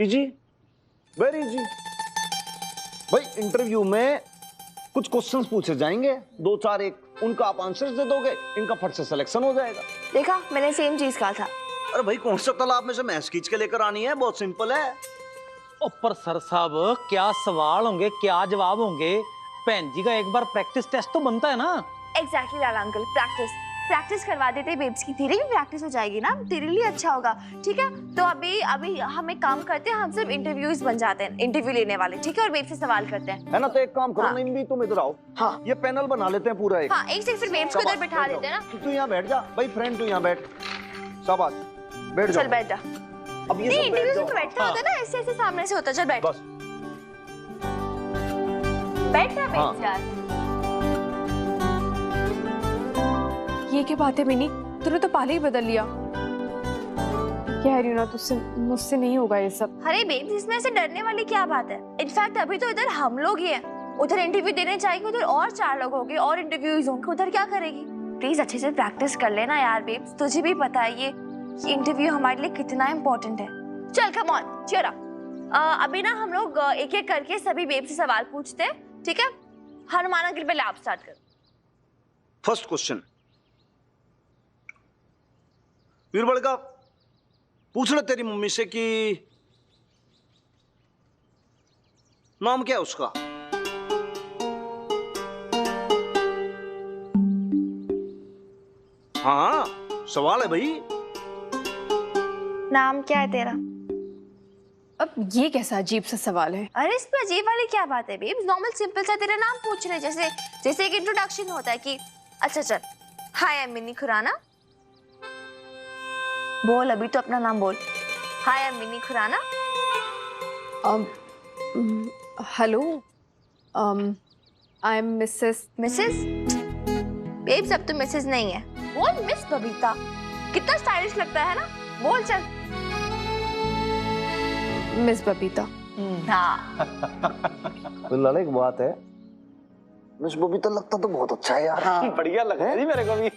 Easy, very easy. भाई interview में कुछ क्वेश्चंस पूछे जाएंगे, दो चार, एक उनका आप आंसर्स दे दोगे, इनका फट से सिलेक्शन हो जाएगा। देखा, मैंने सेम चीज कहा था। अरे भाई कौन सा तालाब में से मैस खींच के लेकर आनी है, बहुत सिंपल है। पर सर साहब क्या सवाल होंगे, क्या जवाब होंगे? बहन जी का एक बार प्रैक्टिस टेस्ट तो बनता है ना। एग्जैक्टली लाला अंकल, प्रैक्टिस करवा देते बेब्स की, तेरी भी प्रैक्टिस हो जाएगी ना, तेरे लिए अच्छा होगा। ठीक है, तो अभी हम एक काम करते हैं, हम सिर्फ इंटरव्यूज बन जाते हैं, इंटरव्यू लेने वाले, ठीक है, और बेब्स से सवाल करते हैं, है ना? तो एक काम करो, हाँ। नहीं भी तुम इधर आओ। हाँ, ये पैनल बना लेते हैं पूरा एक। हाँ, एक से फिर बेब्स को इधर बैठा देते हैं ना। तू यहाँ बैठ जा भाई, फ्रेंड तू यहाँ बैठ, शाबाश, बैठ जा। चल बैठ जा। अब ये नहीं, सब बैठ इंटरव्यू जाओ। में बैठता होता है ना, ऐसे ऐसे सामने से होता है। चल बैठ, बस बैठ जा बेब्स यार। ये क्या बात है मिनी, तूने तो पहले ही बदल लिया। कह रही हूँ ना तुझसे, मुझसे नहीं होगा ये सब। अरे बेब्स, इसमें ऐसे डरने वाली क्या बात है? इनफैक्ट अभी तो इधर हम लोग ही हैं, उधर इंटरव्यू देने जाएंगे, उधर और 4 लोग होंगे और इंटरव्यूज होंगे, उधर क्या करेगी? प्लीज अच्छे से प्रैक्टिस कर लेना यार बेब्स, तुझे भी पता है ये इंटरव्यू हमारे लिए कितना इम्पोर्टेंट है। चल कम ऑन, चीयर अप। अभी ना हम लोग एक एक करके सभी बेब्स से सवाल पूछते हैं, ठीक है? हनुमान अंकल पहले आप स्टार्ट करो। फर्स्ट क्वेश्चन, वीरबल का पूछ ले तेरी मम्मी से कि नाम क्या है उसका। हाँ सवाल है भाई। नाम क्या है तेरा? अब ये कैसा अजीब सा सवाल है? अरे इसमें अजीब वाली क्या बात है बेब्स, नॉर्मल सिंपल सा तेरा नाम पूछ रहे, जैसे जैसे एक इंट्रोडक्शन होता है कि अच्छा चल, hi I am Mini Khurana. बोल अभी तो अपना नाम बोल। Hi I am Mini Khurana. Hello, I am Mrs. Mrs? Babes अब तो मिसेस नहीं है, बोल मिस बबीता, कितना स्टाइलिश लगता है ना, बोल चल। मिस बबीता। हाँ लाला एक बात है, मिस बबीता लगता तो बहुत अच्छा है यार। हाँ। बढ़िया लग रहा है जी मेरे को भी।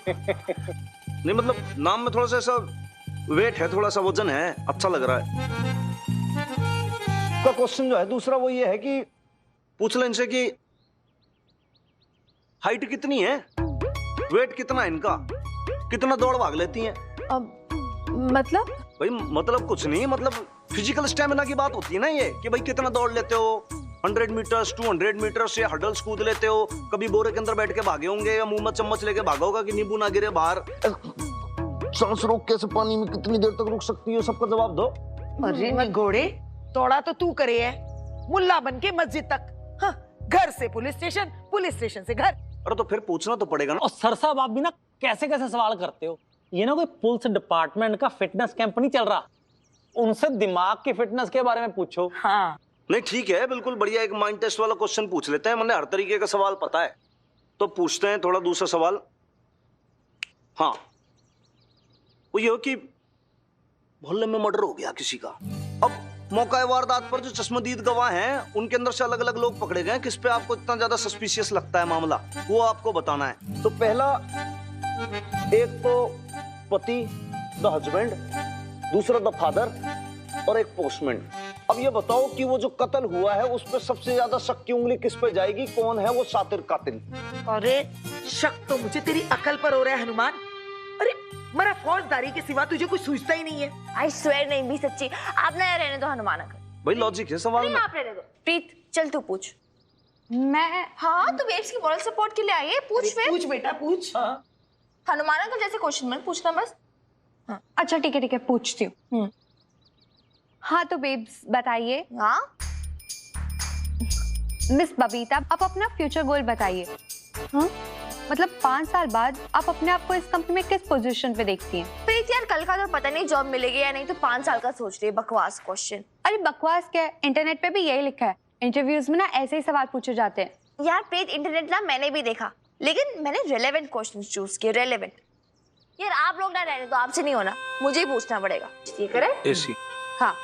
नहीं मतलब नाम में थोड़ा सा ऐसा वेट है, थोड़ा सा वजन है, अच्छा लग रहा है। का क्वेश्चन जो है दूसरा वो ये है कि पूछ ले इनसे कि हाइट कितनी है, वेट कितना है इनका, कितना दौड़ भाग लेती हैं। मतलब? भाई मतलब कुछ नहीं, मतलब फिजिकल स्टेमिना की बात होती है ना ये, कि भाई कितना दौड़ लेते हो, 100 मीटर्स 200 मीटर्स या हर्डल्स कूद लेते हो, कभी बोरे के अंदर बैठ के भागे होंगे या मुंह में चम्मच लेके भागा होगा कि नींबू ना गिरे बाहर, सांस रोक कैसे पानी में कितनी देर तक रुक सकती है, सबका जवाब दो। अरे घोड़े, तोड़ा तो तू करे है, मुल्ला बन के मस्जिद तक, हाँ, घर से पुलिस स्टेशन से घर। अरे तो फिर पूछना तो पड़ेगा ना। और सर साहब आप भी ना कैसे कैसे सवाल करते हो, ये ना कोई पुलिस डिपार्टमेंट का फिटनेस कैंप नहीं चल रहा, उनसे दिमाग की फिटनेस के बारे में पूछो। हाँ नहीं ठीक है, बिल्कुल बढ़िया, एक माइंड टेस्ट वाला क्वेश्चन पूछ लेते हैं, मैंने हर तरीके का सवाल पता है, तो पूछते हैं थोड़ा दूसरा सवाल। हाँ वो ये हो कि मोहल्ले में मर्डर हो गया किसी का, अब मौका वारदात पर जो चश्मदीद गवाह हैं उनके अंदर से अलग अलग लोग पकड़े गए, किस पे आपको इतना ज्यादा सस्पिशियस लगता है मामला, वो आपको बताना है। तो पहला, एक तो पति द हस्बैंड, दूसरा द फादर और एक पोस्टमैन। अब ये बताओ कि वो जो कत्ल हुआ है उस पर सबसे ज्यादा शक की उंगली किस पे जाएगी, कौन है वो शातिर कातिल? अरे शक तो मुझे तेरी अकल पर हो रहा है हनुमान। अरे मेरा फौजदारी के सिवा तुझे कुछ सूझता ही नहीं है। आई स्वेयर नहीं भी सच्ची, आप ना रहने दो हनुमान अंकल। भाई लॉजिक है सवाल में। आप रहने दो। प्रीत चल तू पूछ। मैं? हाँ, तो बेब्स की मॉरल सपोर्ट के लिए आई है, पूछ फिर। पूछ बेटा पूछ। हनुमान अंकल जैसे क्वेश्चन मत पूछना बस। अच्छा ठीक है पूछती हूँ। हाँ तो बेब्स बताइए। हाँ मिस बबीता, आप अपना फ्यूचर गोल बताइए। हाँ मतलब 5 साल बाद आप अपने आप को इस कंपनी में किस पोजीशन पे देखती हैं? प्रीत यार, कल का तो पता नहीं जॉब मिलेगी या नहीं, तो 5 साल का सोच रही है, बकवास क्वेश्चन। अरे बकवास क्या है, इंटरनेट पे भी यही लिखा है, इंटरव्यूज में ना ऐसे ही सवाल पूछे जाते हैं। यार प्रीत, इंटरनेट ना मैंने भी देखा, लेकिन मैंने रेलेवेंट क्वेश्चन चूज किए, रेलेवेंट। यार आप लोग ना रहने दो, आपसे नहीं होना, मुझे ही पूछना पड़ेगा। ये करे? एसी। हाँ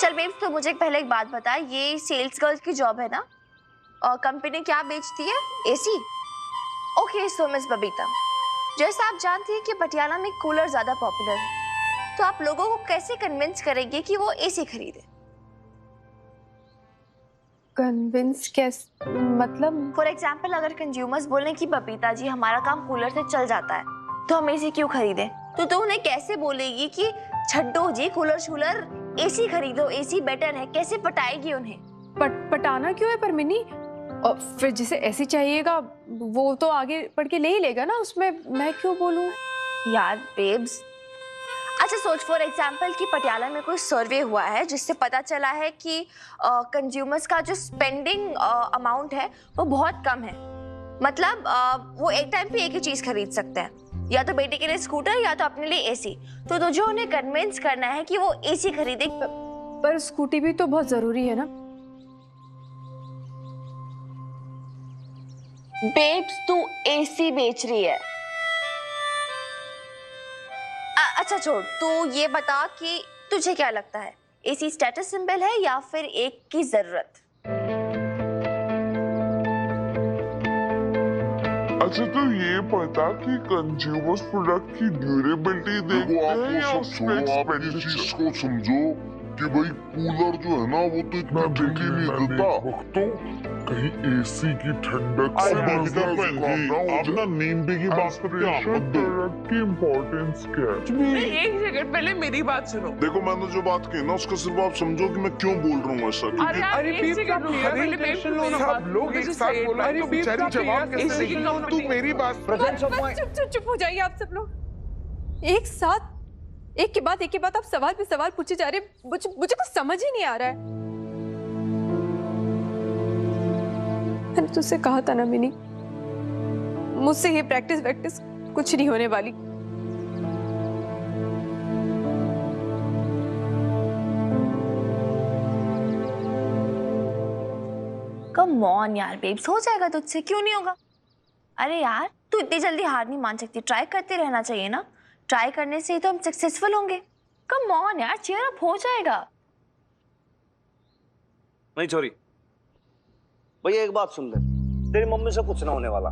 चल बेब्स, तो मुझे पहले एक बात बता, ये सेल्स गर्ल की जॉब है ना, और कंपनी क्या बेचती है? AC. Okay so miss Babita, जैसा आप जानती हैं कि पटियाला में कूलर ज्यादा पॉपुलर है, तो आप लोगों को कैसे कन्विंस करेंगे कि वो एसी खरीदे? कन्विंस कैसे, मतलब? फॉर एग्जाम्पल अगर कंज्यूमर्स बोले कि बबीता जी हमारा काम कूलर से चल जाता है तो हम एसी क्यों खरीदें, तो तू उन्हें कैसे बोलेगी कि छड्डो जी कूलर शूलर एसी खरीदो, एसी बेटर है? कैसे पटाएगी उन्हें? पटाना क्यों है पर मिनी? और फिर जिसे ऐसी चाहिएगा वो तो आगे बढ़ के ले ही लेगा ना, उसमें मैं क्यों बोलूं? यार बेब्स, अच्छा सोच फॉर एग्जाम्पल कि पटियाला में कोई सर्वे हुआ है जिससे पता चला है कि कंज्यूमर्स का जो स्पेंडिंग अमाउंट है वो बहुत कम है। मतलब वो एक टाइम पे एक ही चीज खरीद सकते हैं, या तो बेटे के लिए स्कूटर या तो अपने लिए एसी। तो तुझे उन्हें कन्विंस करना है कि वो एसी खरीदे। पर स्कूटी भी तो बहुत जरूरी है ना। बेब्स तू एसी बेच रही है। अच्छा छोड़, तू ये बता कि तुझे क्या लगता है, एसी स्टेटस सिंबल है या फिर एक की जरूरत? अच्छा तो ये पता कि कंज्यूमर्स प्रोडक्ट की ड्यूरेबिलिटी देखते हैं या उसका चीज को समझो कि भाई कूलर जो है ना वो तो इतना बिक ही नहीं देता, तो कहीं एसी की ठंडक से मरना जुकाम ना हो आप ना नींबी की बात पे ध्यान मत दो। प्रोडक्ट की इम्पोर्टेंस क्या है? एक सेकंड पहले मेरी बात सुनो। देखो मैंने जो बात की ना उसका सिर्फ आप समझो कि मैं क्यों बोल रहा हूँ ऐसा, क्योंकि अरे एक सेकंड रुको, पहले मैं सब लोग एक साथ बोला तो बेचारी जवाब कैसे देगी? तू मेरी बात चुप हो जाइए आप सब लोग। एक साथ एक के बाद आप सवाल पे सवाल पूछे जा रहे हैं। मुझे कुछ समझ ही नहीं आ रहा है। मैंने तुझसे कहा था ना मिनी, मुझसे ये प्रैक्टिस कुछ नहीं होने वाली। कम ऑन यार बेब्स, हो जाएगा तुझसे, क्यों नहीं होगा? अरे यार तू इतनी जल्दी हार नहीं मान सकती, ट्राई करते रहना चाहिए ना। ट्राई करने से ही तो हम सक्सेसफुल होंगे। कम ऑन यार, चीयर अप, हो जाएगा। नहीं छोरी, भैया एक बात सुन ले, तेरी मम्मी से कुछ ना होने वाला।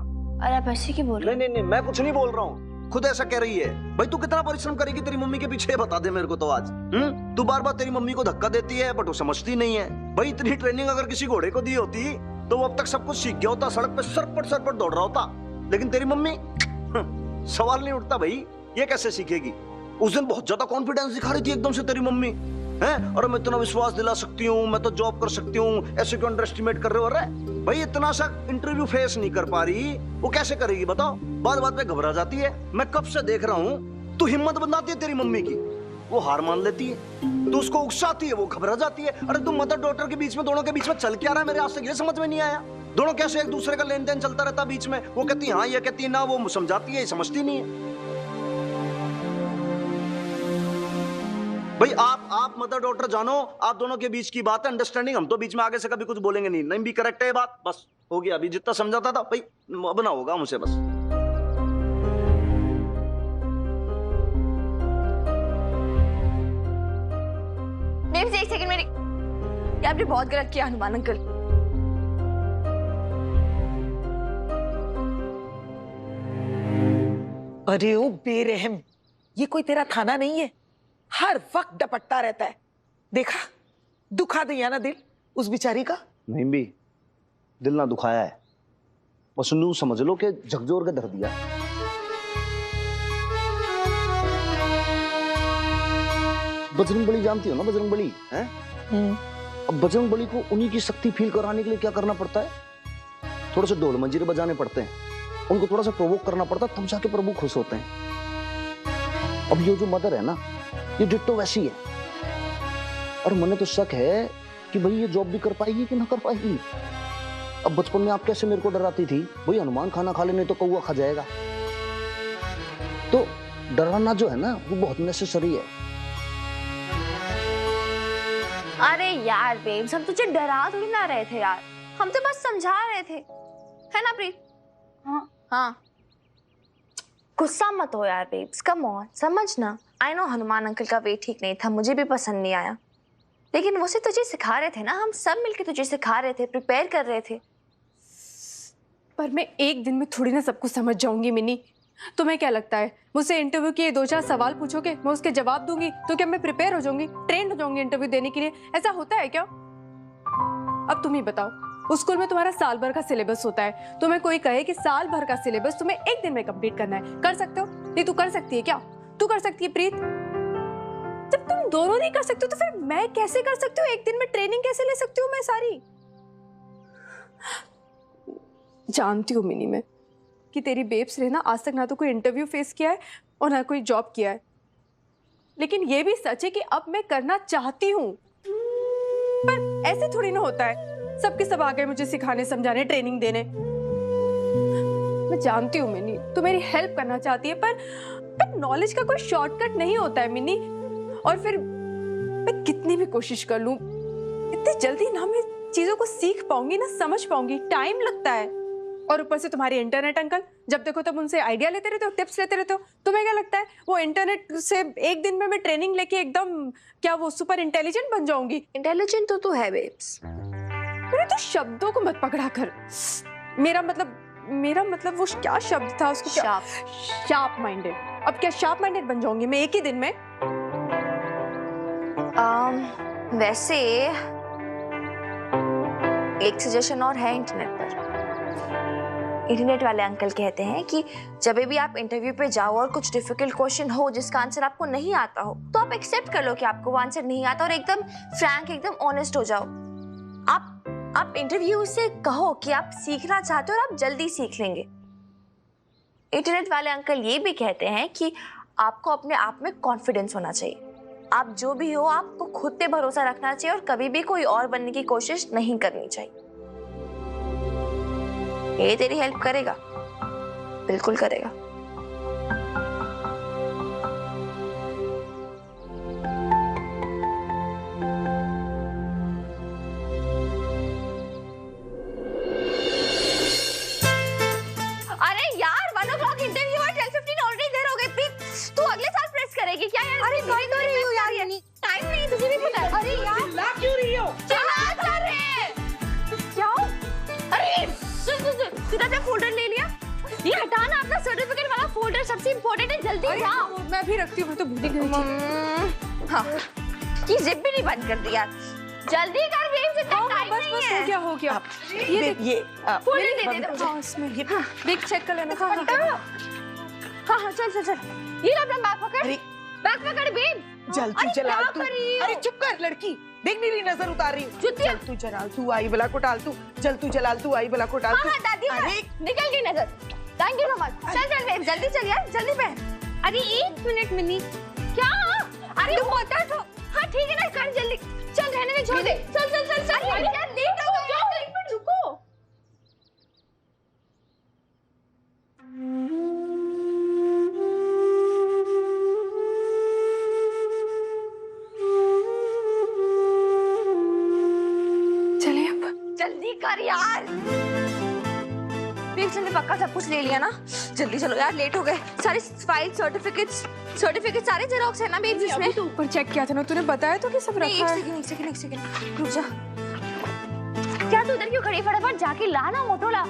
अरे आप ऐसे क्यों बोल रहे नहीं नहीं नहीं, मैं कुछ नहीं बोल रहा हूँ, खुद ऐसा कह रही है। भाई तू कितना परिश्रम करेगी तेरी मम्मी के पीछे, बता दे मेरे को तो आज। तू बार बार तेरी मम्मी को धक्का देती है बट वो समझती नहीं है। भाई इतनी ट्रेनिंग अगर किसी घोड़े को दी होती तो वो अब तक सब कुछ सीख गया होता, सड़क पे सरपट दौड़ रहा होता। लेकिन तेरी मम्मी सवाल नहीं उठता भाई, ये कैसे सीखेगी? उस दिन बहुत ज्यादा कॉन्फिडेंस दिखा रही थी एकदम से तेरी मम्मी, हैं? और मैं इतना विश्वास दिला सकती हूँ, मैं तो जॉब कर सकती हूँ, ऐसे क्यों अंडर एस्टिमेट कर रहे हो? अरे भाई इतना सा इंटरव्यू फेस नहीं कर पा रही, वो कैसे करेगी बताओ? बात बात पे घबरा जाती है। मैं कब से देख रहा हूँ, तू हिम्मत बनाती है तेरी मम्मी की, वो हार मान लेती है, तो उसको उकसाती है, वो घबरा जाती है। अरे तुम मदर डॉटर के बीच में, दोनों के बीच में चल क्या रहा है मेरे आज तक ये समझ में नहीं आया। दोनों कैसे एक दूसरे का लेन देन चलता रहता बीच में, वो कहती है हाँ, ये कहती है ना, वो समझाती है, समझती नहीं है। भाई आप मदर डॉटर जानो, आप दोनों के बीच की बात है, अंडरस्टैंडिंग। हम तो बीच में आगे से कभी कुछ बोलेंगे नहीं, नहीं भी करेक्ट है ये बात, बस हो गया। अभी जितना समझाता था भाई अब ना होगा मुझसे, बस। बेब्स एक सेकंड, मेरी ये आपने बहुत गलत किया हनुमान अंकल। अरे ओ बेरहम, ये कोई तेरा थाना नहीं है, हर वक्त डपटता रहता है। देखा, दुखा दिया ना दिल उस बेचारी का। नहीं भी दिल ना दुखाया है, बस नू समझ लो कि झकझोर के धर दिया। बजरंगबली जानती हो ना, बजरंगबली हैं? अब बजरंगबली को उन्हीं की शक्ति फील कराने के लिए क्या करना पड़ता है? थोड़े से ढोल मंजीरे बजाने पड़ते हैं, उनको थोड़ा सा प्रोवोक करना पड़ता है, तब जाके प्रभु खुश होते हैं। अब ये जो मदर है ना, ये डिट्टो वैसी है। और मैंने तो शक है कि भाई ये जॉब भी कर पाएगी कि ना कर पाएगी। अब बचपन में आप कैसे मेरे को डराती थी, भाई हनुमान खाना खा लेने तो कौवा खा जाएगा। तो डराना जो है ना वो बहुत नेसेसरी है। अरे यार बेब्स, हम तुझे डरा थोड़ी ना रहे थे यार, हम तो बस समझा रहे थे, है ना प्रीत? हाँ गुस्सा मत हो यार बेब्स, कम ऑन, समझना। आई नो हनुमान अंकल का वे ठीक नहीं था, मुझे भी पसंद नहीं आया, लेकिन वो से तुझे सिखा रहे थे ना, हम सब मिलके तुझे सिखा रहे थे, प्रिपेयर कर रहे थे। पर मैं एक दिन में थोड़ी ना सब कुछ समझ जाऊंगी मिनी। तुम्हें क्या लगता है मुझसे इंटरव्यू के 2-4 सवाल पूछोगे, मैं उसके जवाब दूंगी तो क्या मैं प्रिपेयर हो जाऊंगी, ट्रेंड हो जाऊंगी इंटरव्यू देने के लिए? ऐसा होता है क्या? अब तुम ही बताओ, उस स्कूल में तुम्हारा साल भर का सिलेबस होता है, तुम्हें कोई कहे कि साल भर का सिलेबस तुम्हें एक दिन में कंप्लीट करना है, कर सकते हो? नहीं, तू कर सकती है क्या? तू कर सकती है प्रीत? जब तुम दोनों नहीं कर सकते हो तो फिर मैं कैसे कर सकती हूँ? एक दिन में ट्रेनिंग कैसे ले सकती हूँ मैं सारी? जानती हूँ मिनी मैं कि तेरी बेब्स ने ना आज तक ना तो कोई इंटरव्यू फेस किया है और ना कोई जॉब किया है, लेकिन ये भी सच है कि अब मैं करना चाहती हूँ। पर ऐसे थोड़ी ना होता है सबके सब आ गए मुझे सिखाने, समझाने, ट्रेनिंग देने। मैं जानती हूँ मिनी तू मेरी हेल्प करना चाहती है, पर नॉलेज का कोई शॉर्टकट नहीं होता है मिनी। और फिर मैं कितनी भी कोशिश कर लूं, इतनी जल्दी ना मैं चीजों को सीख पाऊंगी ना समझ पाऊंगी, टाइम लगता है। और ऊपर से तुम्हारे इंटरनेट अंकल, जब देखो तब उनसे आइडिया लेते रहते हो, टिप्स लेते रहते हो। तुम्हें क्या लगता है वो इंटरनेट से एक दिन में मैं ट्रेनिंग लेके एकदम क्या वो सुपर इंटेलिजेंट बन जाऊंगी? इंटेलिजेंट तो तू है बेब्स। मेरे तो शब्दों को मत पकड़ा कर। मेरा मतलब वो क्या शब्द था उसको? Sharp minded. अब क्या शार्प माइंडेड बन जाऊंगी मैं एक ही दिन में? वैसे एक सजेशन और है इंटरनेट पर। इंटरनेट वाले अंकल कहते हैं कि जब भी आप इंटरव्यू पे जाओ और कुछ डिफिकल्ट क्वेश्चन हो जिसका आंसर आपको नहीं आता हो, तो आप एक्सेप्ट कर लो कि आपको वो आंसर नहीं आता और एकदम फ्रैंक, एकदम ऑनेस्ट हो जाओ। आप इंटरव्यू से कहो कि आप सीखना चाहते हो और आप जल्दी सीख लेंगे। इंटरनेट वाले अंकल ये भी कहते हैं कि आपको अपने आप में कॉन्फिडेंस होना चाहिए। आप जो भी हो आपको खुद पे भरोसा रखना चाहिए और कभी भी कोई और बनने की कोशिश नहीं करनी चाहिए। ये तेरी हेल्प करेगा, बिल्कुल करेगा। अरे यार 1 o'clock इंटरव्यू है, 12:15 ऑलरेडी देर हो गई। प्लीज तू अगले साल प्रेस करेगी क्या यार? अरे कर तो रही हूँ यार, ये टाइम नहीं, तुझे भी पता है। अरे यार चिल्ला क्यों रही हो? चिल्ला कर रहे हैं क्या? अरे सुन तूने अपना फोल्डर ले लिया? ये हटाना अपना सर्टिफिकेट वाला फोल्डर, सबसे इम्पोर्टेंट है, जल्दी जा। मैं भी रखती हूँ, तो भूल ही गई थी। हाँ की जिप भी नहीं बंद कर दी यार, जल्दी कर बेब्स, इतना टाइम नहीं है। हो गया ये फोल्डर दे दे। हाँ इसमें ये देख चेक कर लेना। हाँ चल ये लो अपना बैग पकड़, बैग पकड़ बेब। जल्दी जलाल तू। अरे चुप कर लड़की, देख मेरी नजर उतार रही हूँ। जुतिया तू जलाल तू आई बला को डाल तू, जल तू जलाल तू आई बला को डाल तू। हाँ दादी निकल गई नजर। Thank you so much. चल बेब जल्दी चल यार, जल्दी पहन। अरे 1 मिनट मिनी। क्या? अरे वो होता तो हाँ ठीक है ना, कर जल्दी चल, रहने में छोड़ दे। चल यार लेट हो गया, 1 मिनट रुको। चलिए अब जल्दी कर यार। बेब्स ने पक्का सब कुछ ले लिया ना? जल्दी चलो यार, लेट हो गए। सारे फाइल, सर्टिफिकेट सारे जेरोक्स है ना बेब्स इसमें? अभी तो ऊपर चेक किया था ना, तूने बताया तो कि सब रखा है। एक सेकंड रुक जा। क्या तू उधर क्यों खड़ी? फटाफट जाके ला ना मोटोला।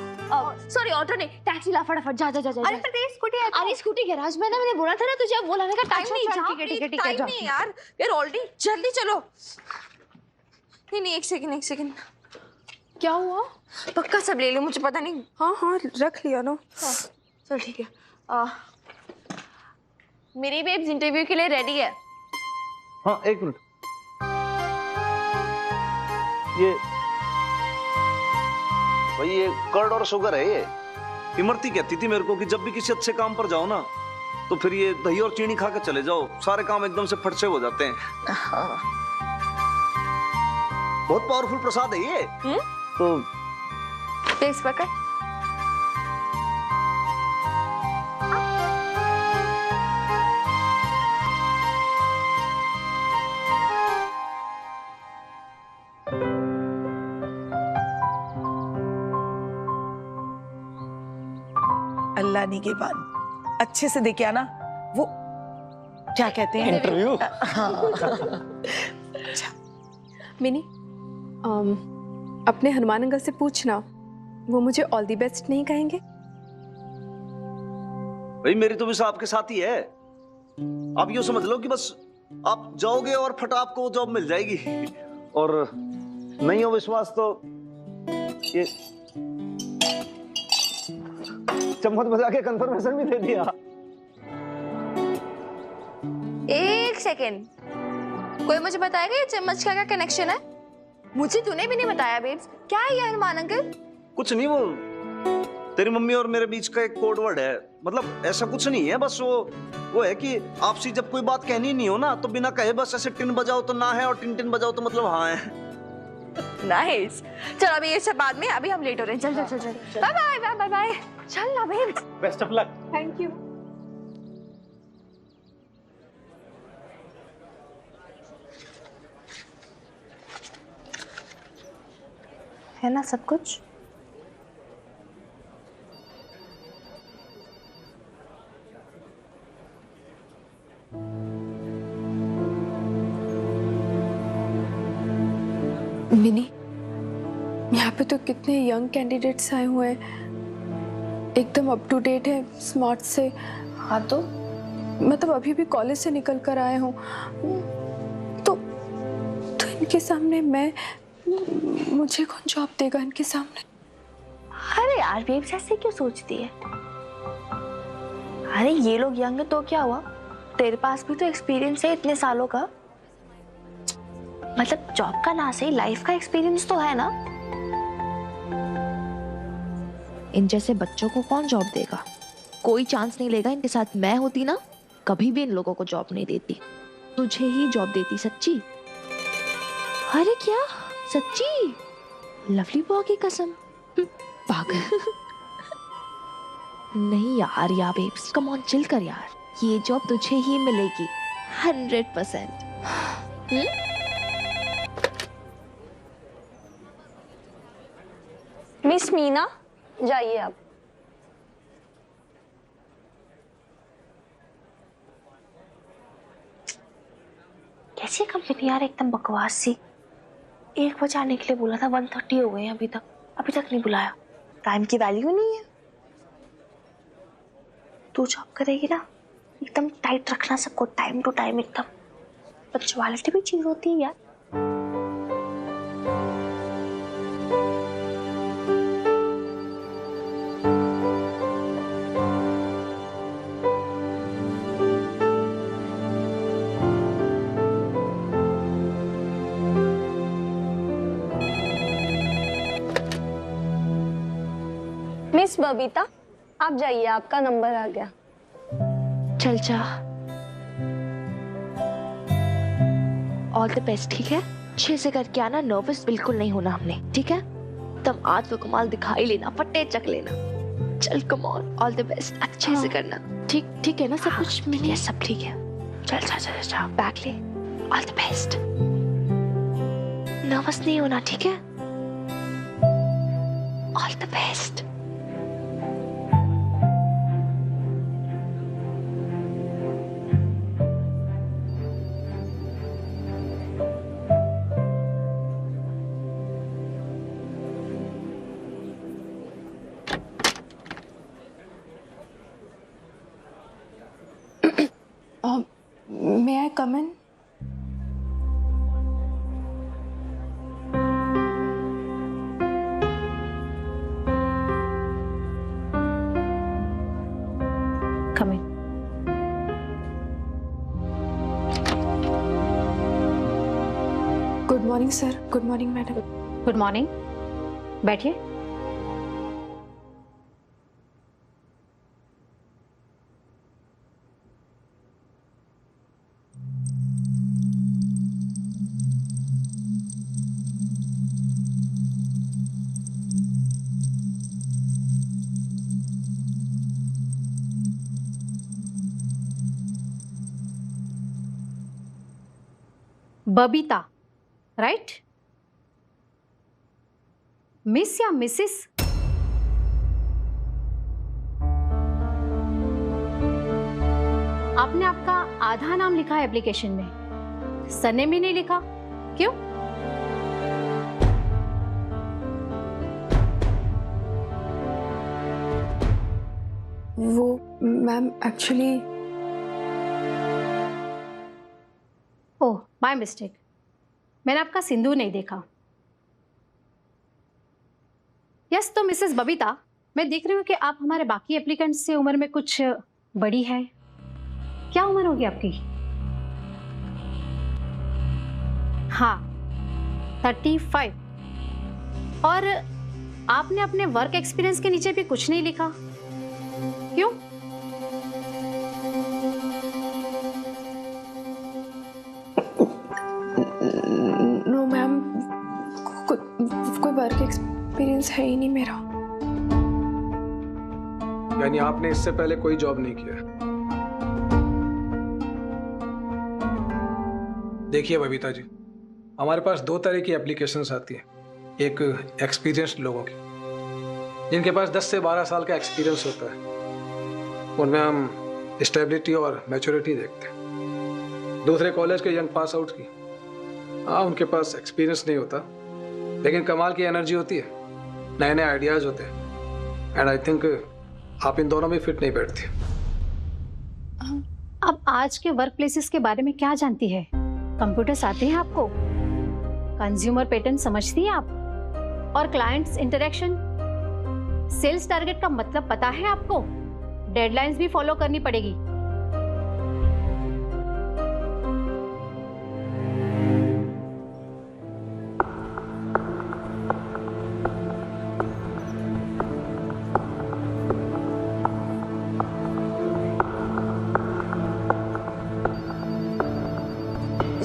सॉरी ऑटो नहीं, टैक्सी ला फटाफट। जा। अरे पर तेरी स्कूटी है। अरे स्कूटी गैराज में ना, मैंने बोला था ना तुझे, अब वो लाने का टाइम नहीं। जा ठीक है टाइम नहीं यार ऑलरेडी। जल्दी चलो। नहीं एक सेकंड। क्या हुआ? पक्का सब ले लो, मुझे पता नहीं। हाँ रख लिया ना। चल ठीक है। मेरी बेब्स इंटरव्यू के लिए रेडी है। हाँ 1 मिनट, ये भाई ये कर्ड और शुगर है। ये इमरती कहती थी मेरे को कि जब भी किसी अच्छे काम पर जाओ ना, तो फिर ये दही और चीनी खा के चले जाओ, सारे काम एकदम से फट से हो जाते हैं। बहुत पावरफुल प्रसाद है ये। तो बेब्स पकड़। अल्लाह निगहबान, अच्छे से देखे आना। वो क्या कहते हैं? इंटरव्यू। मिनी अपने हनुमान अंकल से पूछना, वो मुझे ऑल दी बेस्ट नहीं कहेंगे? भाई मेरी तो विसा आपके साथ ही है। आप यूं समझ लो कि बस आप जाओगे और फट आपको जॉब मिल जाएगी। और नहीं हो विश्वास तो ये चम्मच बजा के कंफर्मेशन भी दे दिया। एक सेकेंड, कोई मुझे बताएगा ये चम्मच का क्या कनेक्शन है? मुझे तूने भी नहीं बताया बेब्स। क्या है ये हनुमान अंकल? कुछ नहीं, वो तेरी मम्मी और मेरे बीच का एक कोड वर्ड है। मतलब ऐसा कुछ नहीं है, बस वो है कि आपसी जब कोई बात कहनी नहीं हो ना तो बिना कहे बस ऐसे टिन बजाओ तो ना है और टिन टिन बजाओ तो मतलब हाँ है। नाइस। चल अभी ये सब बाद में, अभी हम लेट हो रहे हैं। चल चल चल चल, बाय बाय बाय बाय। चल ना babes. Best of luck. Thank you. है ना सब कुछ? मिनी, यहाँ पे तो कितने यंग कैंडिडेट्स आए हुए हैं, एकदम अप टू डेट है, स्मार्ट से। हाँ तो मतलब अभी भी कॉलेज से निकल कर आए हूँ, तो इनके सामने मुझे कौन जॉब देगा इनके सामने? अरे यार बेब्स ऐसे क्यों सोचती है? अरे ये लोग यंग तो क्या हुआ, तेरे पास भी तो एक्सपीरियंस है इतने सालों का। मतलब जॉब का ना सही, लाइफ का एक्सपीरियंस तो है ना। इन जैसे बच्चों को कौन जॉब देगा? कोई चांस नहीं लेगा इनके साथ। मैं होती ना कभी भी इन लोगों को जॉब नहीं देती, तुझे ही जॉब देती। सच्ची। अरे क्या सच्ची? लवली बुआ की कसम। पागल। नहीं यार बेब्स, कम ऑन चिल कर यार, ये जॉब तुझे ही मिलेगी 100%। मिस मीना, जाइए आप। कैसी कंपनी यार, एकदम बकवास सी। 1 बजे आने के लिए बोला था, 1:30 हो गए हैं अभी तक नहीं बुलाया। टाइम की वैल्यू नहीं है। तू जॉब करेगी ना, एकदम टाइट रखना सबको, टाइम टू टाइम एकदम। पंक्चुअलिटी भी चीज होती है यार। मिस बबीता, आप जाइए, आपका नंबर आ गया। चल जा, ऑल द बेस्ट। ठीक है, अच्छे से करके आना, नर्वस बिल्कुल नहीं होना हमने, ठीक है? तब आज वो कमाल दिखा ही लेना, फटे चक लेना। चल come on, all the best, अच्छे से करना। ठीक है ना सब कुछ? ठीक है, सब ठीक है। चल जा जा जा, बैग ले। All the best. नर्वस नहीं होना, ठीक है? All the best. May I come in? Come in. Good morning, sir. Good morning, madam. Good morning, बैठिए। बबीता, राइट? मिस या मिसिस? आपने आपका आधा नाम लिखा है एप्लीकेशन में, सरनेम भी नहीं लिखा, क्यों? वो ma'am actually oh, my mistake. मैंने आपका सिंदूर नहीं देखा। यस, तो मिसेस बबीता, मैं देख रही हूँ कि आप हमारे बाकी एप्लीकेंट्स से उम्र में कुछ बड़ी है। क्या उम्र होगी आपकी? हाँ, 35। और आपने अपने वर्क एक्सपीरियंस के नीचे भी कुछ नहीं लिखा, क्यों? नो मैम, कोई वर्क एक्सपीरियंस है ही नहीं मेरा। यानी आपने इससे पहले कोई जॉब नहीं किया? देखिए बबीता जी, हमारे पास दो तरह की एप्लीकेशंस आती हैं। एक एक्सपीरियंस्ड लोगों की, जिनके पास 10 से 12 साल का एक्सपीरियंस होता है, उनमें हम स्टेबिलिटी और मैच्योरिटी देखते हैं। दूसरे कॉलेज के यंग पास आउट की, हाँ उनके पास एक्सपीरियंस नहीं होता, लेकिन कमाल की एनर्जी होती है, नए नए आइडियाज होते हैं। एंड आई थिंक आप इन दोनों में फिट नहीं बैठती। अब आज के वर्क प्लेसेस के बारे में क्या जानती है? कंप्यूटर्स आते हैं आपको? कंज्यूमर पैटर्न समझती हैं आप? और क्लाइंट्स इंटरेक्शन, सेल्स टारगेट का मतलब पता है आपको? डेडलाइंस भी फॉलो करनी पड़ेगी।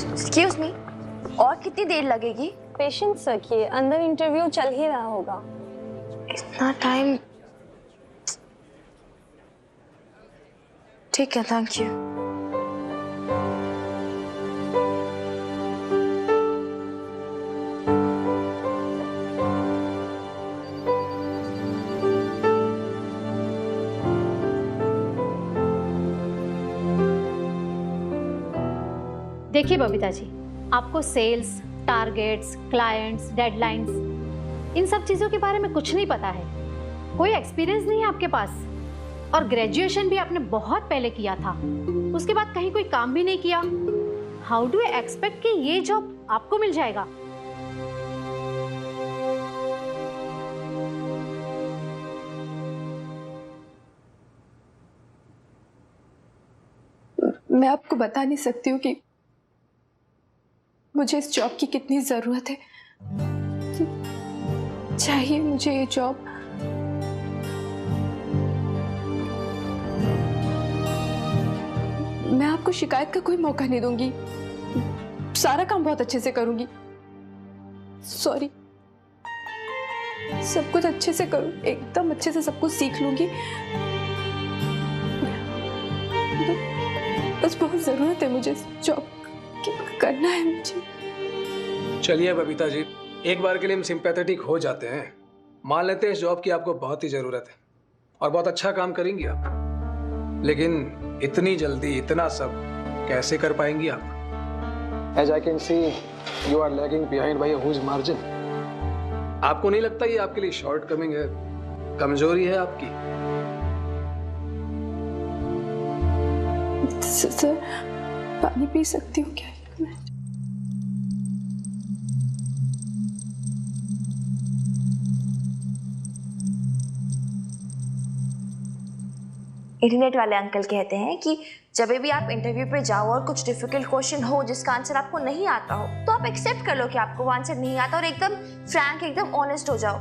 एक्सक्यूज मी, और कितनी देर लगेगी? पेशेंस रखिए, अंदर इंटरव्यू चल ही रहा होगा। इतना टाइम? ठीक है, थैंक यू। देखिए बबीता जी, आपको सेल्स टारगेट्स, क्लाइंट्स, डेडलाइंस, इन सब चीजों के बारे में कुछ नहीं पता है। कोई एक्सपीरियंस नहीं है आपके पास, और ग्रेजुएशन भी आपने बहुत पहले किया था, उसके बाद कहीं कोई काम भी नहीं किया। हाउ डू यू एक्सपेक्ट कि ये जॉब आपको मिल जाएगा? मैं आपको बता नहीं सकती हूँ कि मुझे इस जॉब की कितनी जरूरत है। चाहिए मुझे ये जॉब। मैं आपको शिकायत का कोई मौका नहीं दूंगी, सारा काम बहुत अच्छे से करूंगी। सॉरी, सब कुछ अच्छे से करूं, एकदम अच्छे से सब कुछ सीख लूंगी। बस बहुत जरूरत है मुझे इस जॉब की, करना है मुझे। चलिए बबीता जी, एक बार के लिए हम सिंपैथेटिक हो जाते हैं, मान लेते हैं इस जॉब की आपको बहुत ही जरूरत है और बहुत अच्छा काम करेंगी आप, लेकिन इतनी जल्दी इतना सब कैसे कर पाएंगी आप? As I can see, you are lagging behind by a huge margin. आपको नहीं लगता ये आपके लिए शॉर्ट कमिंग है, कमजोरी है आपकी? सर, पानी पी सकती हूँ क्या? इंटरनेट वाले अंकल कहते हैं कि जब भी आप इंटरव्यू पे जाओ और कुछ डिफिकल्ट क्वेश्चन हो जिसका आंसर आपको नहीं आता हो, तो आप एक्सेप्ट कर लो कि आपको वो आंसर नहीं आता और एकदम फ्रैंक, एकदम ऑनेस्ट हो जाओ।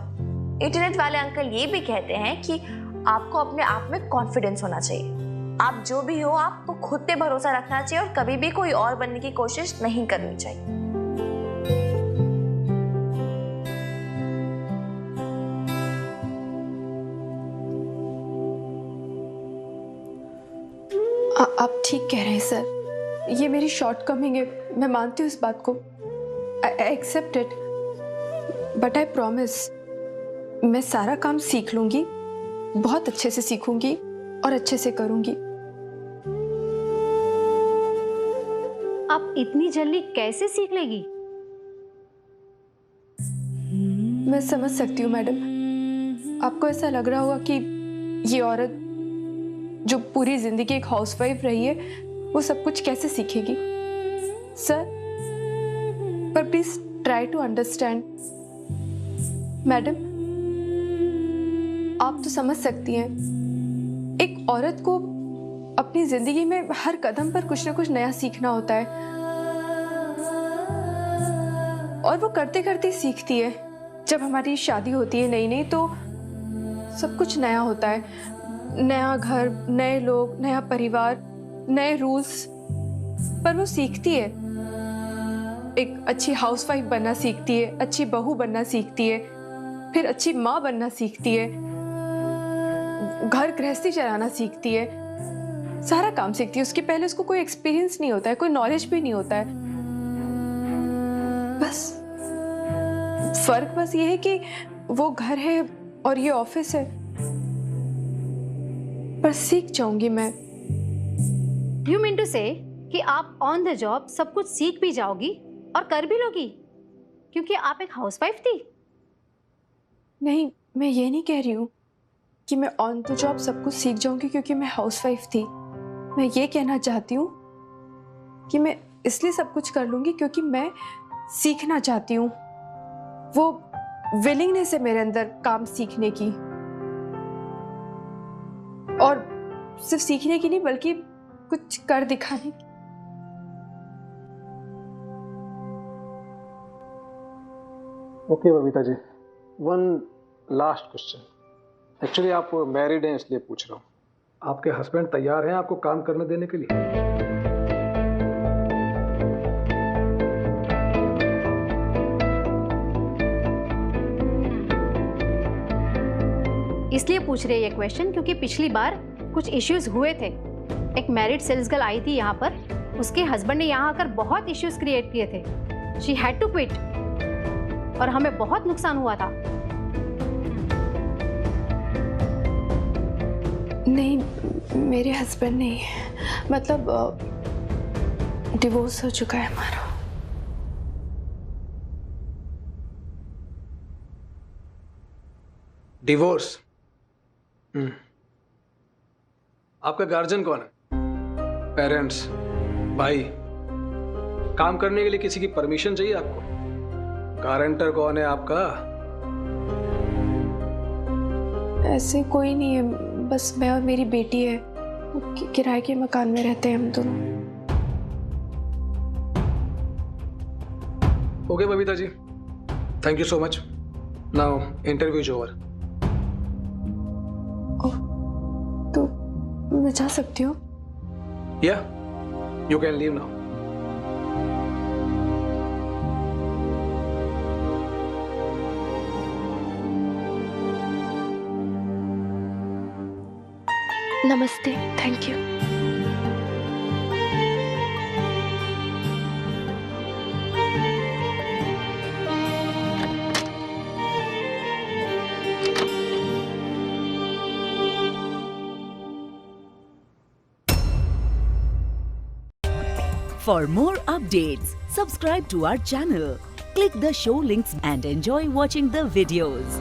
इंटरनेट वाले अंकल ये भी कहते हैं कि आपको अपने आप में कॉन्फिडेंस होना चाहिए। आप जो भी हो, आपको खुद पे भरोसा रखना चाहिए और कभी भी कोई और बनने की कोशिश नहीं करनी चाहिए। आप ठीक कह रहे हैं सर, ये मेरी शॉर्टकमिंग है, मैं मानती हूँ इस बात को। I accept it, but I promise मैं सारा काम सीख लूंगी, बहुत अच्छे से सीखूंगी और अच्छे से करूंगी। आप इतनी जल्दी कैसे सीख लेगी? मैं समझ सकती हूँ मैडम, आपको ऐसा लग रहा होगा कि ये औरत जो पूरी जिंदगी एक हाउसवाइफ रही है वो सब कुछ कैसे सीखेगी। सर, पर please try to understand. Madam, आप तो समझ सकती हैं, एक औरत को अपनी जिंदगी में हर कदम पर कुछ ना कुछ नया सीखना होता है, और वो करते करते सीखती है। जब हमारी शादी होती है नई नई, तो सब कुछ नया होता है, नया घर, नए लोग, नया परिवार, नए रूल्स, पर वो सीखती है। एक अच्छी हाउसवाइफ बनना सीखती है, अच्छी बहू बनना सीखती है, फिर अच्छी माँ बनना सीखती है, घर गृहस्थी चलाना सीखती है, सारा काम सीखती है। उसके पहले उसको कोई एक्सपीरियंस नहीं होता है, कोई नॉलेज भी नहीं होता है। बस फर्क बस ये है कि वो घर है और ये ऑफिस है, पर सीख जाऊंगी मैं। यू मीन टू से कि आप ऑन द जॉब सब कुछ सीख भी जाओगी और कर भी लोगी क्योंकि आप एक हाउसवाइफ थी? नहीं, मैं ये नहीं कह रही हूँ कि मैं ऑन द जॉब सब कुछ सीख जाऊंगी क्योंकि मैं हाउसवाइफ थी। मैं ये कहना चाहती हूँ कि मैं इसलिए सब कुछ कर लूंगी क्योंकि मैं सीखना चाहती हूँ। वो विलिंगनेस है मेरे अंदर काम सीखने की, और सिर्फ सीखने की नहीं बल्कि कुछ कर दिखाने की। ओके बबीता जी, वन लास्ट क्वेश्चन। एक्चुअली आप मैरिड हैं इसलिए पूछ रहा हूँ, आपके हस्बैंड तैयार हैं आपको काम करने देने के लिए? इसलिए पूछ रहे ये क्वेश्चन क्योंकि पिछली बार कुछ इश्यूज हुए थे। एक मैरिड सेल्स गर्ल आई थी यहाँ पर, उसके हस्बैंड ने यहाँ आकर बहुत इश्यूज क्रिएट किए थे। शी हैड टू क्विट और हमें बहुत नुकसान हुआ था। नहीं, मेरे हस्बैंड नहीं, मतलब डिवोर्स हो चुका है हमारा। डिवोर्स? आपका गार्जियन कौन है? पेरेंट्स, भाई? काम करने के लिए किसी की परमिशन चाहिए आपको? गारंटर कौन है आपका? ऐसे कोई नहीं है, बस मैं और मेरी बेटी है। किराए के मकान में रहते हैं हम दोनों। Okay Babita ji, thank you so much. Now interview is over. तो मैं जा सकती हूँ? या यू कैन लीव नाउ। नमस्ते, thank you. For more updates, subscribe to our channel, click the show links and enjoy watching the videos.